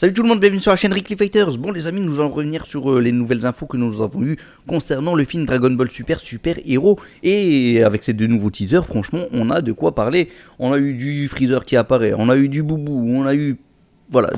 Salut tout le monde, bienvenue sur la chaîne Rickly Fighters. Bon les amis, nous allons revenir sur les nouvelles infos que nous avons eues concernant le film Dragon Ball Super Super Hero. Et avec ces deux nouveaux teasers, franchement, on a de quoi parler. On a eu du Freezer qui apparaît, on a eu du Boubou, on a eu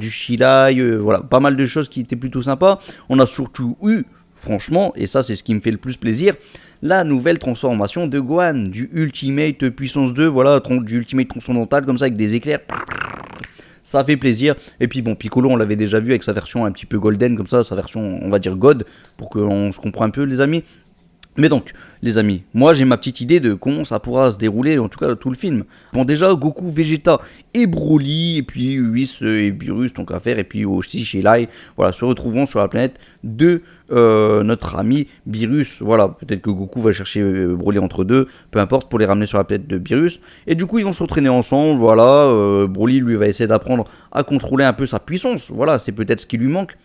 du Shilai, voilà, pas mal de choses qui étaient plutôt sympas. On a surtout eu, franchement, et ça c'est ce qui me fait le plus plaisir, la nouvelle transformation de Gohan, du Ultimate Puissance 2, voilà, du Ultimate Transcendantal comme ça avec des éclairs. Ça fait plaisir. Et puis bon, Piccolo, on l'avait déjà vu avec sa version un petit peu golden, comme ça, sa version, on va dire God, pour qu'on se comprenne un peu, les amis. Mais donc, les amis, moi j'ai ma petite idée de comment ça pourra se dérouler, en tout cas tout le film. Bon, déjà, Goku, Vegeta et Broly, et puis Whis et Beerus, donc à faire, et puis aussi Shilai, voilà, se retrouveront sur la planète de notre ami Beerus. Voilà, peut-être que Goku va chercher Broly entre deux, peu importe, pour les ramener sur la planète de Beerus. Et du coup, ils vont s'entraîner ensemble, voilà. Broly, lui, va essayer d'apprendre à contrôler un peu sa puissance, voilà, c'est peut-être ce qui lui manque.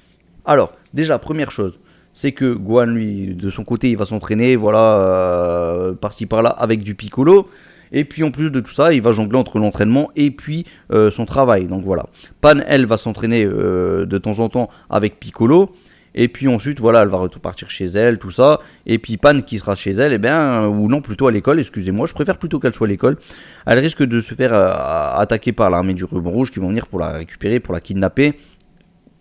Alors, déjà, première chose. C'est que Gohan, lui, de son côté, il va s'entraîner, voilà, par-ci par-là, avec du Piccolo. Et puis en plus de tout ça, il va jongler entre l'entraînement et puis son travail. Donc voilà. Pan, elle, va s'entraîner de temps en temps avec Piccolo. Et puis ensuite, voilà, elle va repartir chez elle, tout ça. Et puis Pan qui sera chez elle, ou non, plutôt à l'école, excusez-moi, je préfère plutôt qu'elle soit à l'école. Elle risque de se faire attaquer par l'armée du ruban rouge qui vont venir pour la récupérer, pour la kidnapper.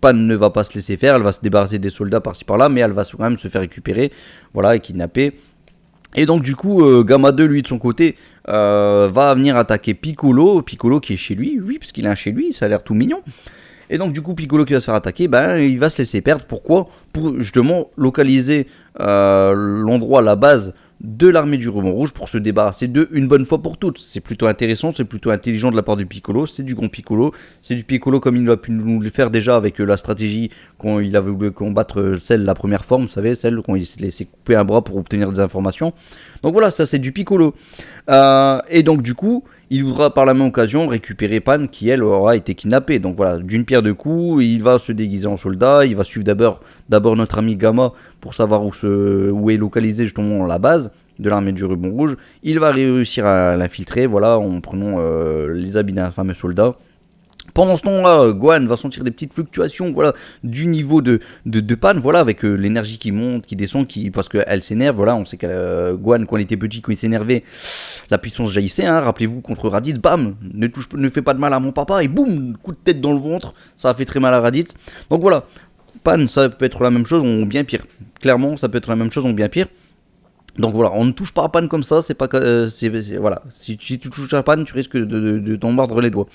Pan ne va pas se laisser faire, elle va se débarrasser des soldats par-ci par-là, mais elle va quand même se faire récupérer, voilà, et kidnapper. Et donc du coup, Gamma 2, lui, de son côté, va venir attaquer Piccolo qui est chez lui, oui, parce qu'il est un chez lui, ça a l'air tout mignon. Et donc du coup, Piccolo qui va se faire attaquer, il va se laisser perdre. Pourquoi ? Pour justement localiser l'endroit, la base de l'armée du ruban rouge pour se débarrasser d'eux une bonne fois pour toutes. C'est plutôt intéressant, c'est plutôt intelligent de la part du Piccolo, c'est du grand Piccolo, c'est du Piccolo comme il a pu nous le faire déjà avec la stratégie quand il avait voulu combattre celle, la première forme, vous savez, celle quand il s'est laissé couper un bras pour obtenir des informations. Donc voilà, ça c'est du Piccolo. Et donc du coup, il voudra par la même occasion récupérer Pan qui elle aura été kidnappée. Donc voilà, d'une pierre deux coups, il va se déguiser en soldat, il va suivre d'abord notre ami Gamma pour savoir où est localisée justement la base de l'armée du ruban rouge. Il va réussir à l'infiltrer, voilà, en prenant les habits d'un fameux soldat. Pendant ce temps-là, Gohan va sentir des petites fluctuations, voilà, du niveau de Pan, voilà, avec l'énergie qui monte, qui descend, parce qu'elle s'énerve, voilà, on sait que Gohan, quand il était petit, quand il s'énervait, la puissance jaillissait, hein, rappelez-vous, contre Raditz, bam, ne fais pas de mal à mon papa, et boum, coup de tête dans le ventre, ça a fait très mal à Raditz. Donc voilà, Pan, ça peut être la même chose, ou bien pire. Clairement, ça peut être la même chose, ou bien pire. Donc voilà, on ne touche pas à Pan comme ça, c'est pas voilà, si tu touches à Pan, tu risques de t'en mordre les doigts.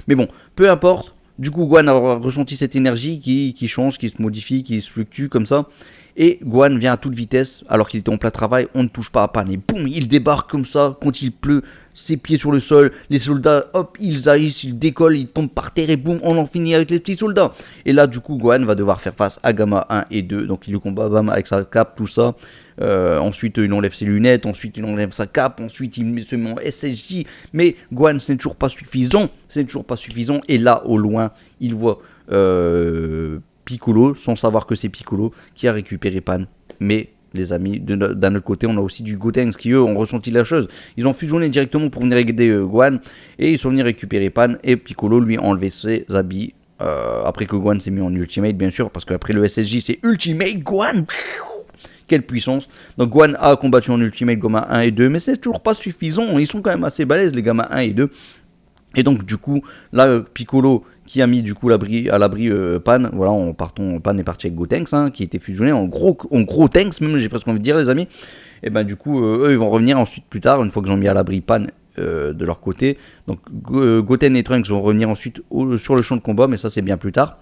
Mais bon, peu importe, du coup Gohan a ressenti cette énergie qui change, qui se modifie, qui se fluctue comme ça, et Gohan vient à toute vitesse, alors qu'il était en plein travail, on ne touche pas à Pan, et boum, il débarque comme ça, quand il pleut, ses pieds sur le sol, les soldats, hop, ils haïssent, ils décollent, ils tombent par terre, et boum, on en finit avec les petits soldats. Et là, du coup, Gohan va devoir faire face à Gamma 1 et 2, donc il le combat, bam, avec sa cape, tout ça. Ensuite il enlève ses lunettes, ensuite il enlève sa cape, ensuite il se met en SSJ, mais Gohan c'est toujours pas suffisant, et là au loin il voit Piccolo, sans savoir que c'est Piccolo, qui a récupéré Pan. Mais les amis, d'un autre côté on a aussi du Gotenks qui eux ont ressenti la chose, ils ont fusionné directement pour venir aider Gohan, et ils sont venus récupérer Pan, et Piccolo lui a enlevé ses habits, après que Gohan s'est mis en Ultimate bien sûr, parce qu'après le SSJ c'est Ultimate Gohan. Quelle puissance. Donc Gohan a combattu en Ultimate Gamma 1 et 2, mais c'est toujours pas suffisant, ils sont quand même assez balèzes les Gamma 1 et 2. Et donc du coup, là Piccolo qui a mis du coup à l'abri Pan, voilà, Pan est parti avec Gotenks, hein, qui était fusionné en gros Tanks, même j'ai presque envie de dire les amis. Et ben du coup, eux ils vont revenir ensuite plus tard, une fois qu'ils ont mis à l'abri Pan de leur côté. Donc Goten et Trunks vont revenir ensuite sur le champ de combat, mais ça c'est bien plus tard.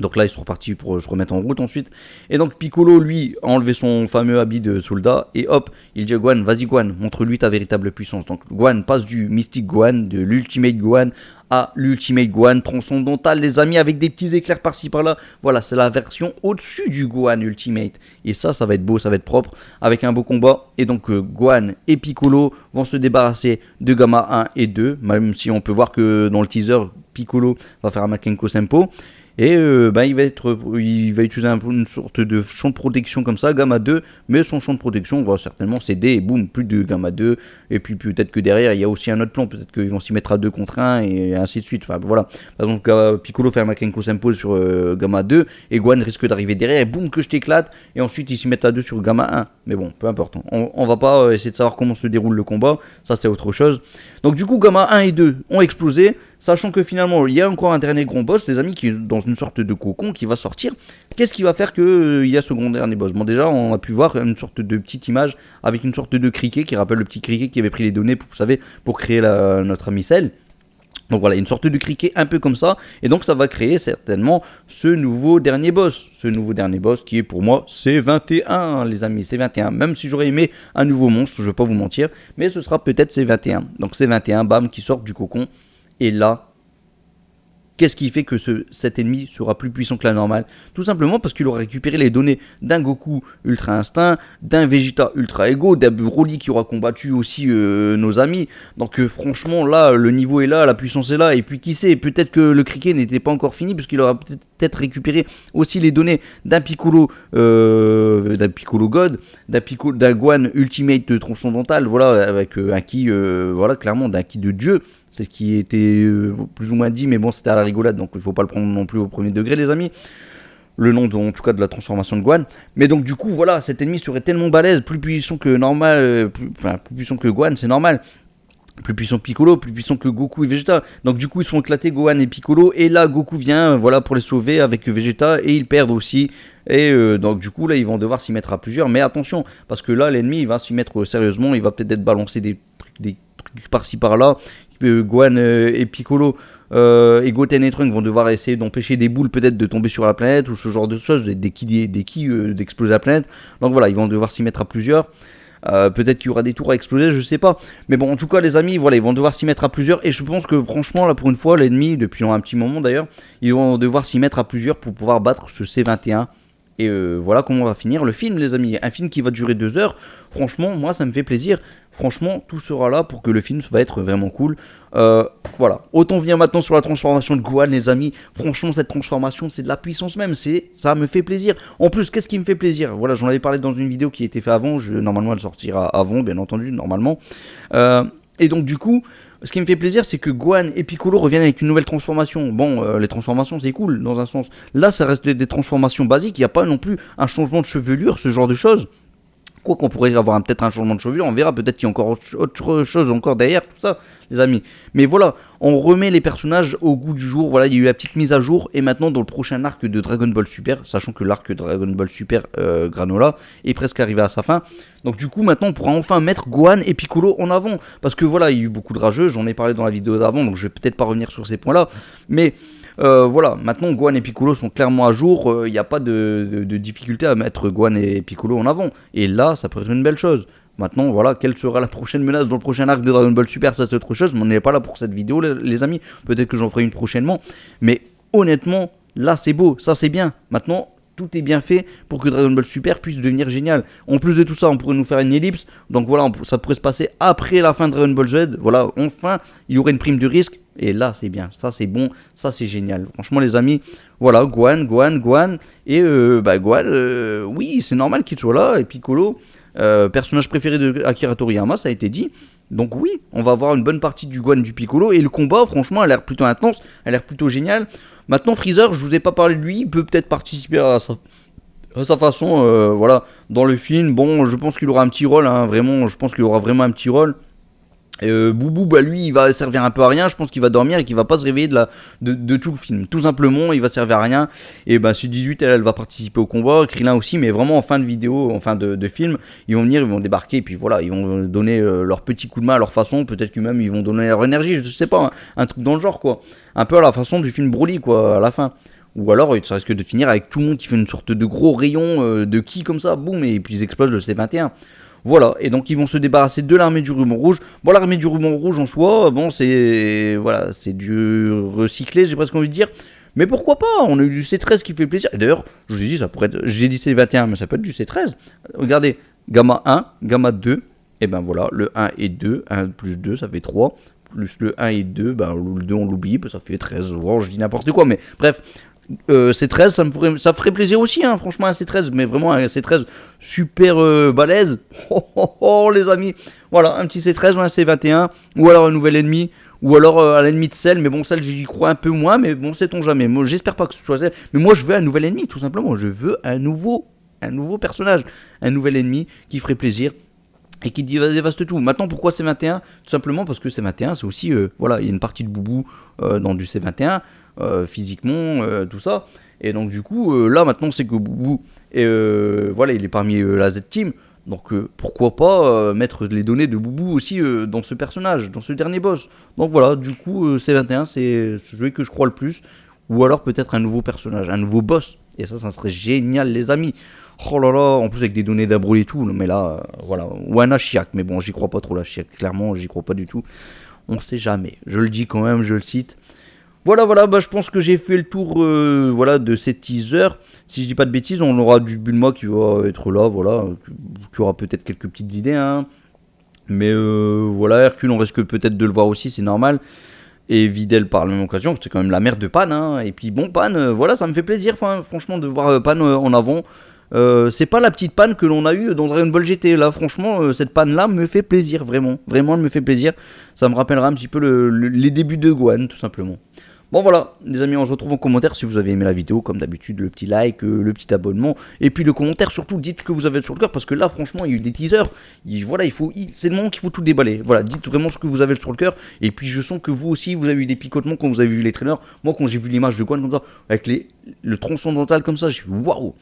Donc là, ils sont repartis pour se remettre en route ensuite. Et donc Piccolo, lui, a enlevé son fameux habit de soldat. Et hop, il dit à Gohan, vas-y Gohan, montre-lui ta véritable puissance. Donc Gohan passe du Mystic Gohan, de l'Ultimate Gohan, à l'Ultimate Gohan transcendantal, les amis, avec des petits éclairs par-ci par-là. Voilà, c'est la version au-dessus du Gohan Ultimate. Et ça va être beau, ça va être propre, avec un beau combat. Et donc Gohan et Piccolo vont se débarrasser de Gamma 1 et 2. Même si on peut voir que dans le teaser, Piccolo va faire un Makenko Senpo. Et il va utiliser une sorte de champ de protection comme ça, gamma 2, mais son champ de protection va certainement céder et boum, plus de gamma 2. Et puis peut-être que derrière il y a aussi un autre plan, peut-être qu'ils vont s'y mettre à 2 contre 1 et ainsi de suite. Enfin voilà. Par exemple, Piccolo fait un Makenko s'impose sur gamma 2 et Gohan risque d'arriver derrière et boum, que je t'éclate. Et ensuite ils s'y mettent à 2 sur gamma 1. Mais bon, peu importe. On va pas essayer de savoir comment se déroule le combat, ça c'est autre chose. Donc du coup, gamma 1 et 2 ont explosé. Sachant que finalement, il y a encore un dernier gros boss, les amis, qui est dans une sorte de cocon qui va sortir. Qu'est-ce qui va faire qu'il y a ce grand dernier boss? Bon, déjà, on a pu voir une sorte de petite image avec une sorte de criquet qui rappelle le petit criquet qui avait pris les données, vous savez, pour créer notre ami Cell. Donc voilà, une sorte de criquet un peu comme ça. Et donc ça va créer certainement ce nouveau dernier boss. Ce nouveau dernier boss qui est pour moi C21, les amis, C21. Même si j'aurais aimé un nouveau monstre, je ne vais pas vous mentir. Mais ce sera peut-être C21. Donc C21, bam, qui sort du cocon. Et là, qu'est-ce qui fait que cet ennemi sera plus puissant que la normale? Tout simplement parce qu'il aura récupéré les données d'un Goku Ultra Instinct, d'un Vegeta Ultra Ego, d'un Broly qui aura combattu aussi nos amis. Donc franchement, là, le niveau est là, la puissance est là. Et puis qui sait, peut-être que le criquet n'était pas encore fini, parce qu'il aura peut-être récupéré aussi les données d'un Piccolo God, d'un Gohan Ultimate Transcendental, voilà, avec un ki, voilà, clairement, d'un ki de Dieu. C'est ce qui était plus ou moins dit, mais bon, c'était à la rigolade, donc il ne faut pas le prendre non plus au premier degré, les amis. Le nom, en tout cas, de la transformation de Gohan. Mais donc, du coup, voilà, cet ennemi serait tellement balèze, plus puissant que normal, plus puissant que Gohan, c'est normal. Plus puissant que Piccolo, plus puissant que Goku et Vegeta. Donc du coup ils se font éclater Gohan et Piccolo. Et là Goku vient voilà, pour les sauver avec Vegeta. Et ils perdent aussi. Et donc du coup là ils vont devoir s'y mettre à plusieurs. Mais attention, parce que là l'ennemi il va s'y mettre sérieusement. Il va peut-être balancer des trucs par-ci par-là. Gohan et Piccolo et Goten et Trunks vont devoir essayer d'empêcher des boules peut-être de tomber sur la planète. Ou ce genre de choses. Des ki d'exploser la planète. Donc voilà, ils vont devoir s'y mettre à plusieurs. Peut-être qu'il y aura des tours à exploser, je sais pas. Mais bon, en tout cas, les amis, voilà, ils vont devoir s'y mettre à plusieurs. Et je pense que franchement, là, pour une fois, l'ennemi, depuis un petit moment d'ailleurs, ils vont devoir s'y mettre à plusieurs pour pouvoir battre ce C21. Et voilà comment on va finir le film, les amis. Un film qui va durer 2 heures. Franchement, moi, ça me fait plaisir. Franchement, tout sera là pour que le film va être vraiment cool. Voilà. Autant venir maintenant sur la transformation de Gohan, les amis. Franchement, cette transformation, c'est de la puissance même. Ça me fait plaisir. En plus, qu'est-ce qui me fait plaisir? Voilà, j'en avais parlé dans une vidéo qui a été faite avant. Normalement, elle sortira avant, bien entendu, normalement. Et donc, du coup, ce qui me fait plaisir, c'est que Gohan et Piccolo reviennent avec une nouvelle transformation. Bon, les transformations, c'est cool, dans un sens. Là, ça reste des transformations basiques. Il n'y a pas non plus un changement de chevelure, ce genre de choses. Quoi qu'on pourrait avoir peut-être un changement de chevelure, on verra, peut-être qu'il y a encore autre chose encore derrière, tout ça, les amis. Mais voilà, on remet les personnages au goût du jour, voilà, il y a eu la petite mise à jour, et maintenant dans le prochain arc de Dragon Ball Super, sachant que l'arc Dragon Ball Super Granola est presque arrivé à sa fin, donc du coup maintenant on pourra enfin mettre Gohan et Piccolo en avant, parce que voilà, il y a eu beaucoup de rageux, j'en ai parlé dans la vidéo d'avant, donc je vais peut-être pas revenir sur ces points-là, mais... voilà, maintenant Gohan et Piccolo sont clairement à jour, il n'y a pas de difficulté à mettre Gohan et Piccolo en avant, et là ça peut être une belle chose. Maintenant voilà, quelle sera la prochaine menace dans le prochain arc de Dragon Ball Super, ça c'est autre chose, mais on n'est pas là pour cette vidéo les amis, peut-être que j'en ferai une prochainement, mais honnêtement, là c'est beau, ça c'est bien, maintenant... Tout est bien fait pour que Dragon Ball Super puisse devenir génial. En plus de tout ça, on pourrait nous faire une ellipse. Donc voilà, ça pourrait se passer après la fin de Dragon Ball Z. Voilà, enfin, il y aurait une prime de risque. Et là, c'est bien. Ça, c'est bon. Ça, c'est génial. Franchement, les amis, voilà, Gohan. Et Gohan, oui, c'est normal qu'il soit là. Et Piccolo, personnage préféré de Akira Toriyama, ça a été dit. Donc oui, on va avoir une bonne partie du Gohan du Piccolo. Et le combat, franchement, a l'air plutôt intense. A l'air plutôt génial. Maintenant, Freezer, je vous ai pas parlé de lui. Il peut peut-être participer à sa façon, voilà, dans le film. Bon, je pense qu'il aura un petit rôle, hein, vraiment. Je pense qu'il aura vraiment un petit rôle. Boubou, bah lui, il va servir un peu à rien. Je pense qu'il va dormir et qu'il va pas se réveiller de tout le film. Tout simplement, il va servir à rien. Et bah, C18, elle va participer au combat. Krillin aussi, mais vraiment en fin de vidéo, en fin de film, ils vont venir, ils vont débarquer. Et puis voilà, ils vont donner leur petit coup de main à leur façon. Peut-être que même ils vont donner leur énergie. Je sais pas, hein, un truc dans le genre, quoi. Un peu à la façon du film Broly, quoi, à la fin. Ou alors, ça risque de finir avec tout le monde qui fait une sorte de gros rayon de ki comme ça, boum, et puis ils explosent le C21. Voilà, et donc ils vont se débarrasser de l'armée du ruban rouge. Bon, l'armée du ruban rouge en soi, bon, c'est du recyclé, j'ai presque envie de dire. Mais pourquoi pas? On a eu du C13 qui fait plaisir. Et d'ailleurs, je vous ai dit, ça pourrait être, j'ai dit C21, mais ça peut être du C13. Regardez, gamma 1, gamma 2, et ben voilà, le 1 et 2, 1 plus 2, ça fait 3. Plus le 1 et 2, ben le 2 on l'oublie, ça fait 13. Bon, je dis n'importe quoi, mais bref. C13, ça ferait plaisir aussi, hein, franchement, un C13, mais vraiment un C13 super balèze. Oh, les amis, voilà, un petit C13 ou un C21, ou alors un nouvel ennemi, ou alors à l'ennemi de Cell, mais bon, Cell, j'y crois un peu moins, mais bon, sait-on jamais. Moi, j'espère pas que ce soit Cell, mais moi, je veux un nouvel ennemi, tout simplement. Je veux un nouveau personnage, un nouvel ennemi qui ferait plaisir et qui dévaste tout. Maintenant, pourquoi C21? Tout simplement parce que C21, c'est aussi, voilà, il y a une partie de Boubou dans du C21, physiquement, tout ça. Et donc, du coup, là, maintenant, c'est que Boubou, voilà, il est parmi la Z-Team. Donc, pourquoi pas mettre les données de Boubou aussi dans ce personnage, dans ce dernier boss. Donc, voilà, du coup, C21, c'est celui que je crois le plus. Ou alors, peut-être un nouveau personnage, un nouveau boss. Et ça serait génial, les amis. Oh là là, en plus avec des données d'Abrol et tout, mais là, voilà. Ou un Ashiak, mais bon, j'y crois pas trop, l'Ashiak. Clairement, j'y crois pas du tout. On sait jamais. Je le dis quand même, je le cite. Voilà, bah je pense que j'ai fait le tour voilà, de ces teasers. Si je dis pas de bêtises, on aura du Bulma qui va être là, voilà. Qui aura peut-être quelques petites idées, hein. Mais voilà, Hercule, on risque peut-être de le voir aussi, c'est normal. Et Videl par la même occasion, c'est quand même la mère de Pan, hein. Et puis bon, Pan, voilà, ça me fait plaisir, franchement, de voir Pan en avant. C'est pas la petite panne que l'on a eue dans Dragon Ball GT. Là, franchement, cette panne-là me fait plaisir, vraiment. Vraiment, elle me fait plaisir. Ça me rappellera un petit peu les débuts de Gohan, tout simplement. Bon, voilà, les amis, on se retrouve en commentaire si vous avez aimé la vidéo. Comme d'habitude, le petit like, le petit abonnement. Et puis le commentaire, surtout, dites ce que vous avez sur le cœur. Parce que là, franchement, il y a eu des teasers. Voilà, c'est le moment qu'il faut tout déballer. Voilà, dites vraiment ce que vous avez sur le cœur. Et puis, je sens que vous aussi, vous avez eu des picotements quand vous avez vu les trailers. Moi, quand j'ai vu l'image de Gohan comme ça, avec le transcendantal comme ça, j'ai fait waouh!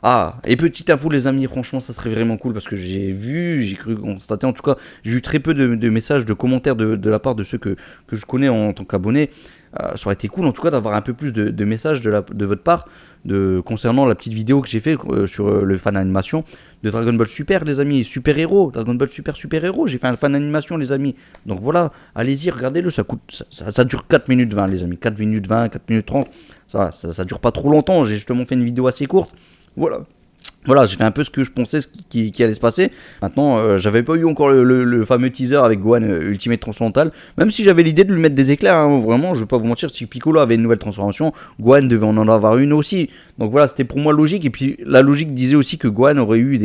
Ah, et petite info les amis, franchement ça serait vraiment cool parce que j'ai cru constater, en tout cas j'ai eu très peu de messages, de commentaires de la part de ceux que je connais en tant qu'abonné. Ça aurait été cool en tout cas d'avoir un peu plus de messages de votre part concernant la petite vidéo que j'ai fait sur le fan animation de Dragon Ball Super les amis, Super Héros, Dragon Ball Super Héros, j'ai fait un fan animation les amis. Donc voilà, allez-y, regardez-le, ça dure 4 minutes 20 les amis, 4 minutes 20, 4 minutes 30, ça dure pas trop longtemps, j'ai justement fait une vidéo assez courte. Voilà, j'ai fait un peu ce que je pensais qui allait se passer. Maintenant, j'avais pas eu encore le fameux teaser avec Gohan Ultimate Transcendental. Même si j'avais l'idée de lui mettre des éclairs, hein, vraiment, je vais pas vous mentir, si Piccolo avait une nouvelle transformation, Gohan devait en avoir une aussi. Donc voilà, c'était pour moi logique. Et puis la logique disait aussi que Gohan aurait eu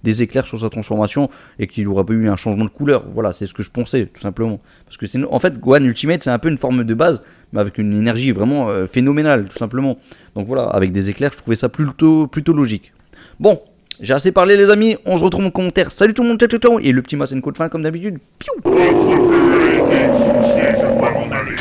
des éclairs sur sa transformation et qu'il aurait pas eu un changement de couleur. Voilà, c'est ce que je pensais, tout simplement. Parce que en fait, Gohan Ultimate, c'est un peu une forme de base, mais avec une énergie vraiment phénoménale, tout simplement. Donc voilà, avec des éclairs, je trouvais ça plutôt logique. Bon, j'ai assez parlé les amis, on se retrouve en commentaire. Salut tout le monde, ciao, ciao, ciao. Et le petit Masenko de fin comme d'habitude. Piou. Votre feu a été expulsé, je dois m'en aller.